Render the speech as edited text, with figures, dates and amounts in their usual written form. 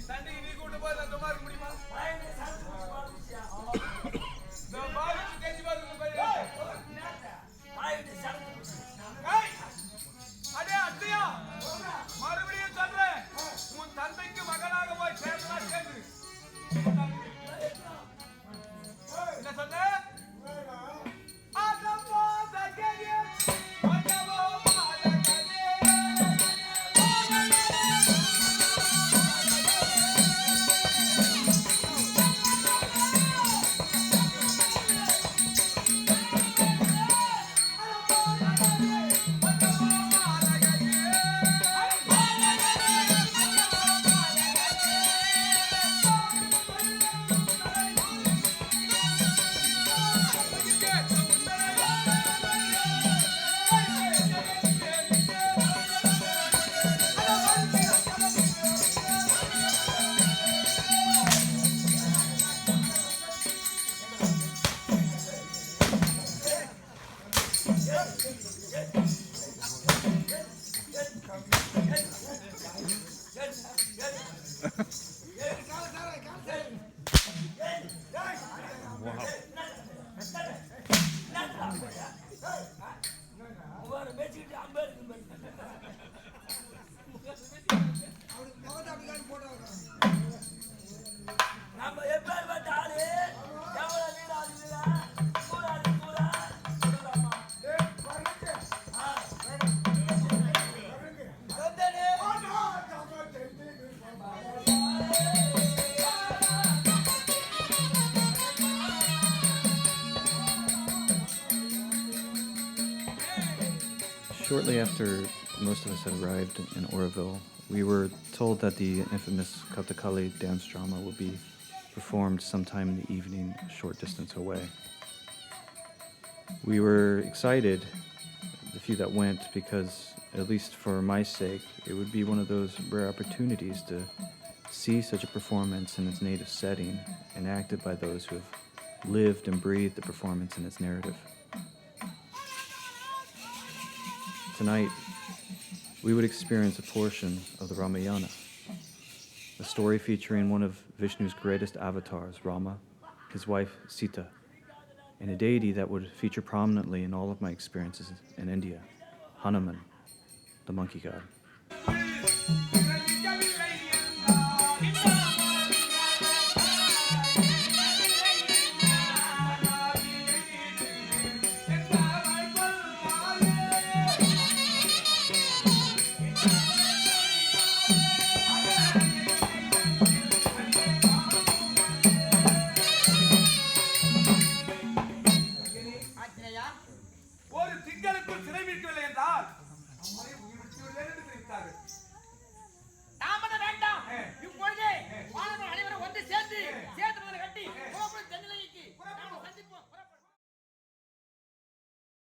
சண்டைக்கு நீ கூட்டு போய் அந்த மாதிரி முடியுமா? இந்த பாவிக்கு தெரிஞ்சு பாருங்க. அடே அத்தையா, மறுபடியும் சொல்றேன், உன் தந்தைக்கு மகனாக போய் சேர்ந்தா சேர்ந்து. என்ன சொன்ன? Shortly after most of us had arrived in Oroville, we were told that the infamous Kathakali dance drama will be performed sometime in the evening, a short distance away. We were excited, the few that went, because, at least for my sake, it would be one of those rare opportunities to see such a performance in its native setting, enacted by those who have lived and breathed the performance in its narrative. Tonight, we would experience a portion of the Ramayana, a story featuring one of Vishnu's greatest avatars, Rama, his wife Sita, and a deity that would feature prominently in all of my experiences in India, Hanuman, the monkey god.